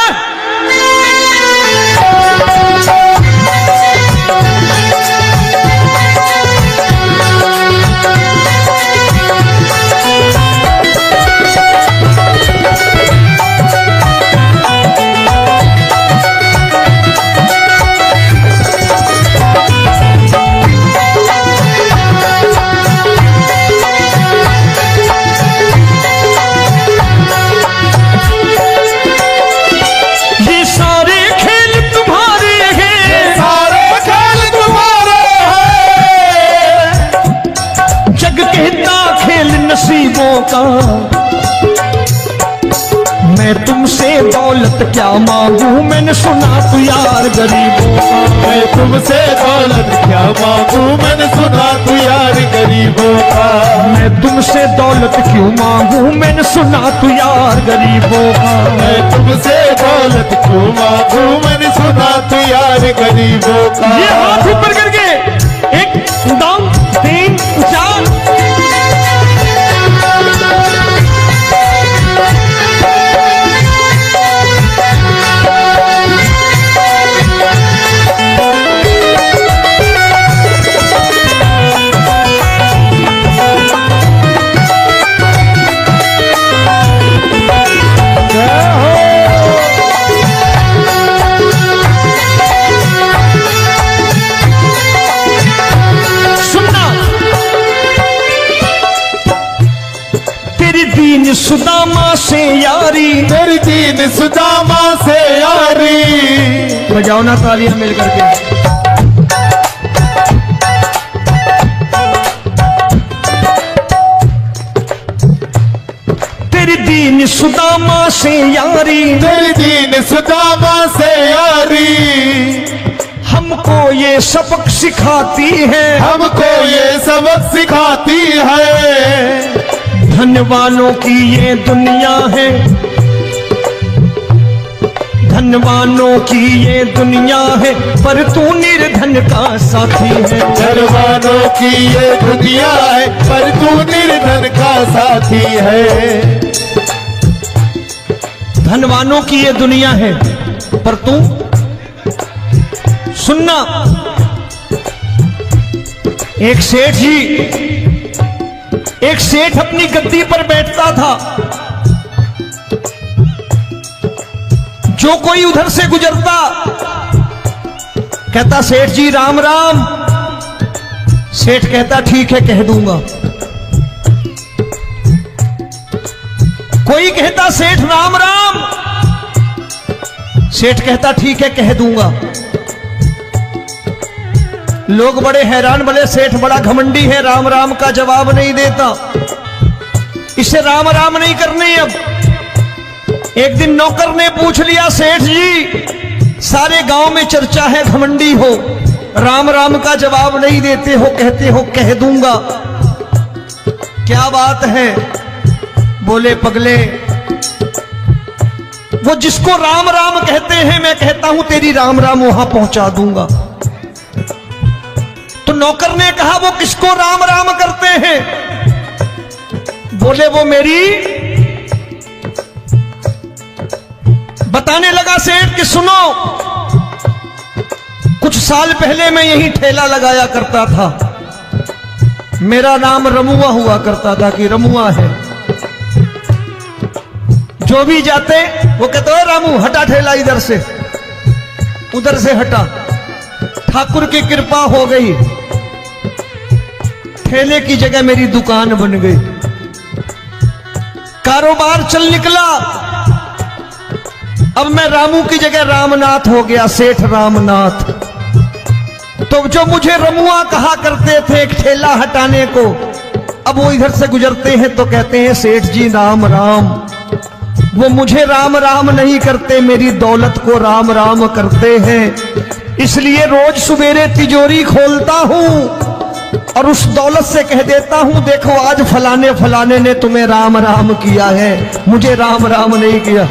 तुमसे दौलत क्या मांगू, मैंने सुना तू यार गरीबों का। मैं तुमसे दौलत क्या मांगू, मैंने सुना तू यार गरीबों का। मैं तुमसे दौलत क्यों मांगू, मैंने सुना तू यार गरीबों का। मैं तुमसे दौलत क्यों मांगू, मैंने सुना तू यार गरीबों का। ये हाथ ऊपर करके 1 2 3 4। दीन सुदामा से यारी, तेरी दीन सुदामा से यारी। बजाओ ना तालियां मिल करके। तेरी दीन सुदामा से यारी, तेरी दीन सुदामा से यारी। हमको ये सबक सिखाती है, हमको ये सबक सिखाती है। धन वालों की ये दुनिया है, धन वालों की ये दुनिया है, पर तू निर्धन का साथी है। धन वालों की ये दुनिया है, पर तू निर्धन का साथी है। धन वालों की ये दुनिया है, पर तू सुनना। एक सेठ अपनी गद्दी पर बैठता था। जो कोई उधर से गुजरता कहता सेठ जी राम राम। सेठ कहता ठीक है कह दूंगा। कोई कहता सेठ राम राम। सेठ कहता ठीक है कह दूंगा। लोग बड़े हैरान, बोले सेठ बड़ा घमंडी है, राम राम का जवाब नहीं देता, इसे राम राम नहीं करने। अब एक दिन नौकर ने पूछ लिया सेठ जी सारे गांव में चर्चा है घमंडी हो, राम राम का जवाब नहीं देते हो, कहते हो कह दूंगा, क्या बात है? बोले पगले वो जिसको राम राम कहते हैं मैं कहता हूं तेरी राम राम वहां पहुंचा दूंगा। तो नौकर ने कहा वो किसको राम राम करते हैं? बोले वो मेरी। बताने लगा सेठ कि सुनो, कुछ साल पहले मैं यही ठेला लगाया करता था, मेरा नाम रमुआ हुआ करता था कि रमुआ है। जो भी जाते वो कहते हो रामू हटा ठेला इधर से, उधर से हटा। ठाकुर की कृपा हो गई, ठेले की जगह मेरी दुकान बन गई, कारोबार चल निकला। अब मैं रामू की जगह रामनाथ हो गया, सेठ रामनाथ। तो जो मुझे रमुआ कहा करते थे एक ठेला हटाने को, अब वो इधर से गुजरते हैं तो कहते हैं सेठ जी राम राम। वो मुझे राम राम नहीं करते, मेरी दौलत को राम राम करते हैं। इसलिए रोज सवेरे तिजोरी खोलता हूं और उस दौलत से कह देता हूं देखो आज फलाने फलाने ने तुम्हें राम राम किया है, मुझे राम राम नहीं किया।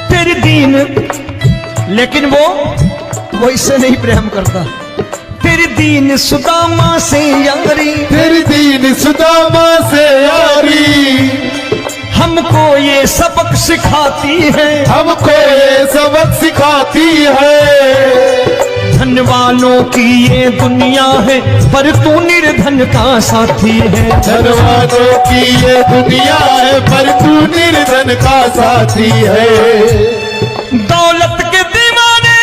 तेरी दीन, लेकिन वो इससे नहीं प्रेम करता। तेरी दीन सुदामा से यारी, तेरी दीन सुदामा से यारी। हमको ये सबक सिखाती है, हमको ये सबक सिखाती है। धन वालों की ये दुनिया है, पर तू निर्धन का साथी है। धन वालों की ये दुनिया है, पर तू निर्धन का साथी है। दौलत के दीवाने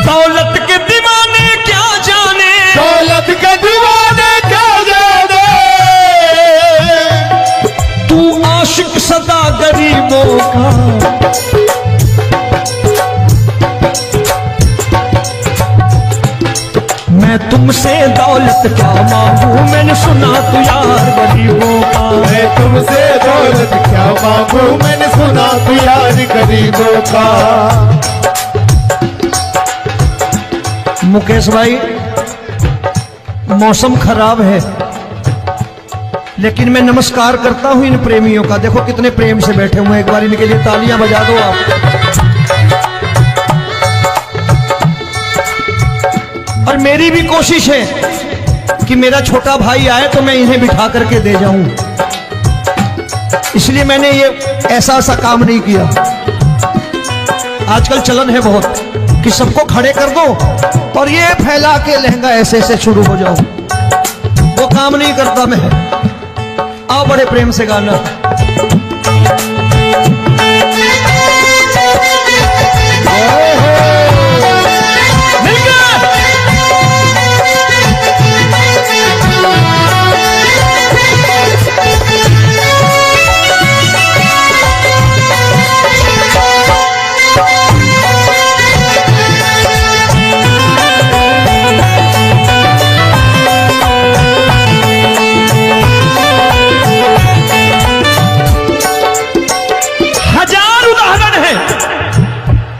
दौलत के दीवाने क्या जाने, दौलत के दीवाने क्या जाने। क्या मांगू, मैंने सुना तू यार गरीबों का। मैं तुमसे दौलत क्या मांगू, मैंने सुना तू यार गरीबों का। मुकेश भाई, मौसम खराब है, लेकिन मैं नमस्कार करता हूं इन प्रेमियों का। देखो कितने प्रेम से बैठे हुए हैं, एक बार इनके लिए तालियां बजा दो आप। और मेरी भी कोशिश है कि मेरा छोटा भाई आए तो मैं इन्हें बिठा करके दे जाऊं, इसलिए मैंने ये ऐसा काम नहीं किया। आजकल चलन है बहुत कि सबको खड़े कर दो और ये फैला के लहंगा ऐसे ऐसे शुरू हो जाओ, वो काम नहीं करता मैं। आओ बड़े प्रेम से गाना।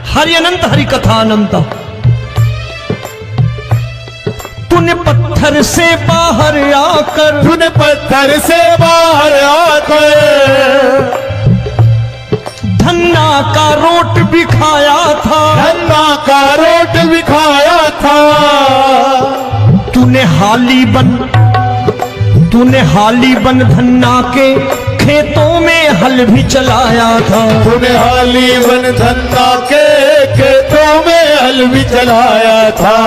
हरि अनंत हरि कथा अनंत। तूने पत्थर से बाहर आकर, तूने पत्थर से बाहर आकर धन्ना का रोट भी खाया था, धन्ना का रोट भी खाया था। तूने हाली बन धन्ना के खेतों में हल भी चलाया था। तूने हाली बन धन्ना के खेतों में हल भी चलाया था।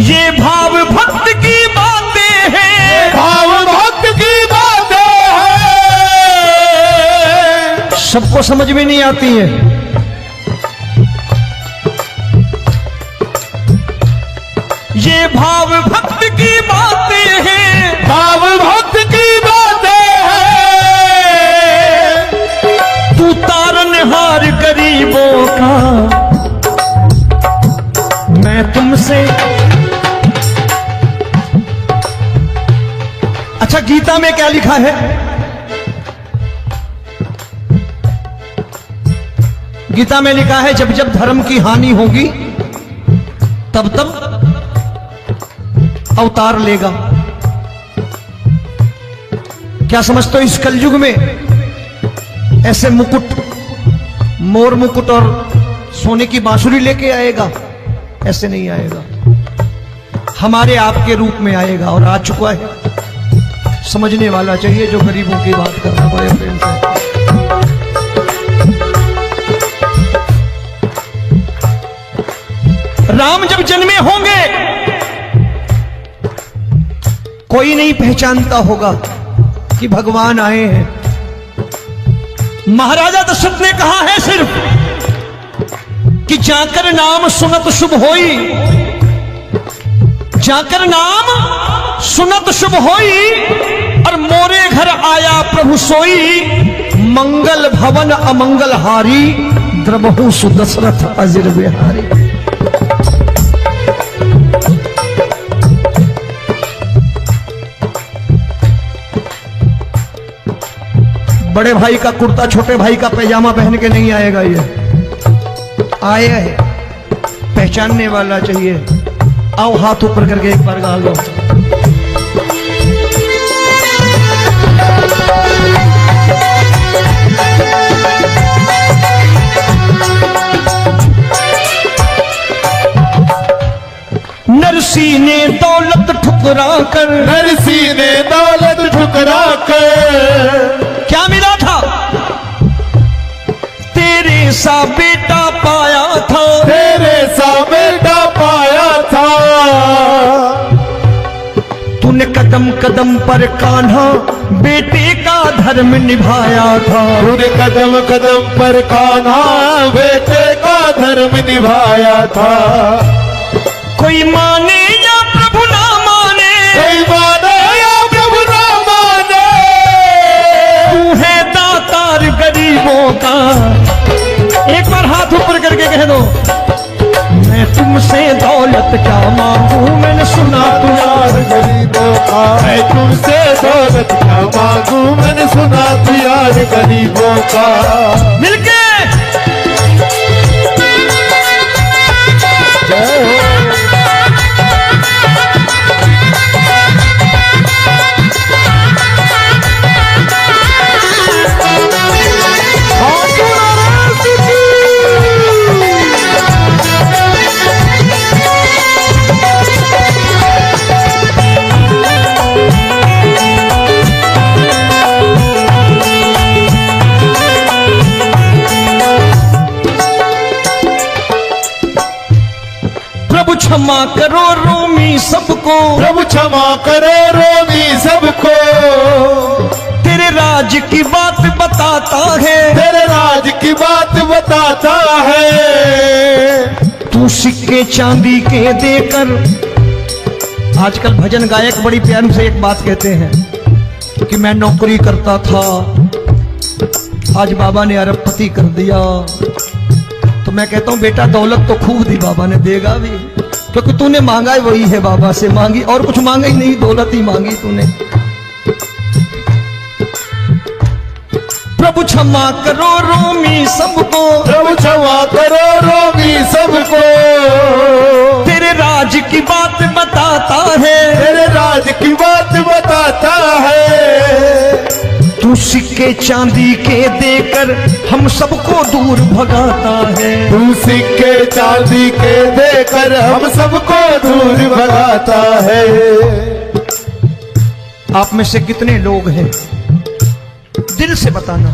ये भाव भक्त की बातें हैं, भाव भक्त की बातें हैं, सबको समझ में नहीं आती है। ये भाव भक्त की बातें हैं, भाव भक्त की बातें हैं। तू तारनहार गरीबों का, मैं तुमसे। अच्छा, गीता में क्या लिखा है? गीता में लिखा है जब जब धर्म की हानि होगी तब तब अवतार लेगा। क्या समझते हो इस कलयुग में ऐसे मुकुट, मोर मुकुट और सोने की बांसुरी लेके आएगा? ऐसे नहीं आएगा, हमारे आपके रूप में आएगा और आ चुका है। समझने वाला चाहिए जो गरीबों की बात कर रहा बड़े प्रेम से। राम जब जन्मे होंगे कोई नहीं पहचानता होगा कि भगवान आए हैं। महाराजा दशरथ ने कहा है सिर्फ कि जाकर नाम सुनत शुभ होई, जाकर नाम सुनत शुभ होई, और मोरे घर आया प्रभु सोई, मंगल भवन अमंगल हारी, द्रबहु सुदशरथ अजिर बिहारी। बड़े भाई का कुर्ता छोटे भाई का पैजामा पहन के नहीं आएगा, ये आया है, पहचानने वाला चाहिए। आओ हाथ ऊपर करके एक बार गा लो। नरसी ने दौलत ठुकरा कर, नरसी ने दौलत ठुकरा कर क्या मिला था? तेरे सा बेटा पाया था, तेरे सा बेटा पाया था। तूने कदम कदम पर कान्हा बेटे का धर्म निभाया था, तूने कदम कदम पर कान्हा बेटे का धर्म निभाया था। कोई माने या प्रभु ना माने, कोई माने या प्रभु ना माने, तू है दातार गरीबों का। एक बार हाथ ऊपर करके कह दो, मैं तुमसे दौलत क्या मांगू, मैंने सुना तू यार दौलत क्या मांगू, मैंने सुना तू यार गरीबों का। मिलके जय हो। प्रभु क्षमा करो रोमी सबको, प्रभु क्षमा करो रोमी सबको, तेरे राज की बात बताता है, तेरे राज की बात बताता है। तू सिक्के चांदी के देकर। आजकल भजन गायक बड़ी प्यार से एक बात कहते हैं कि मैं नौकरी करता था, आज बाबा ने अरबपति कर दिया। तो मैं कहता हूं बेटा दौलत तो खूब दी बाबा ने, देगा भी, क्योंकि तूने मांगा ही वही है, बाबा से मांगी, और कुछ मांगा ही नहीं, दौलत ही मांगी तूने। प्रभु क्षमा करो रोमी सबको, प्रभु क्षमा करो रोमी सबको, तेरे राज की बात बताता है, तेरे राज की बात बताता है। तू सिक्के चांदी के देकर हम सबको दूर भगाता है। तू सिक्के चांदी के देकर हम सबको दूर भगाता है। आप में से कितने लोग हैं, दिल से बताना,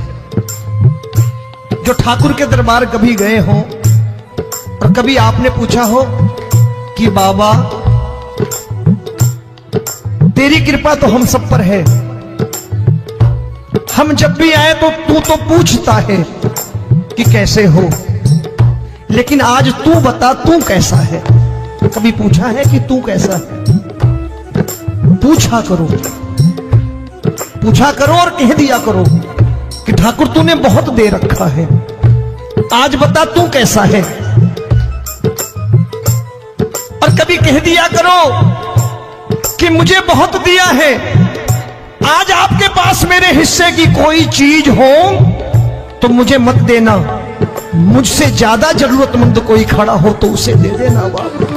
जो ठाकुर के दरबार कभी गए हो और कभी आपने पूछा हो कि बाबा तेरी कृपा तो हम सब पर है, हम जब भी आए तो तू तो पूछता है कि कैसे हो, लेकिन आज तू बता तू कैसा है। कभी पूछा है कि तू कैसा है? पूछा करो, पूछा करो और कह दिया करो कि ठाकुर तूने बहुत दे रखा है, आज बता तू कैसा है। और कभी कह दिया करो कि मुझे बहुत दिया है, आज आपके पास मेरे हिस्से की कोई चीज हो तो मुझे मत देना, मुझसे ज्यादा जरूरतमंद कोई खड़ा हो तो उसे दे देना बाबा।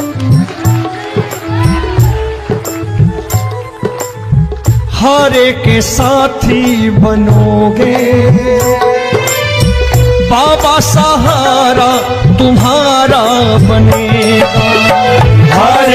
हारे के साथी बनोगे बाबा, सहारा तुम्हारा बनेगा। हारे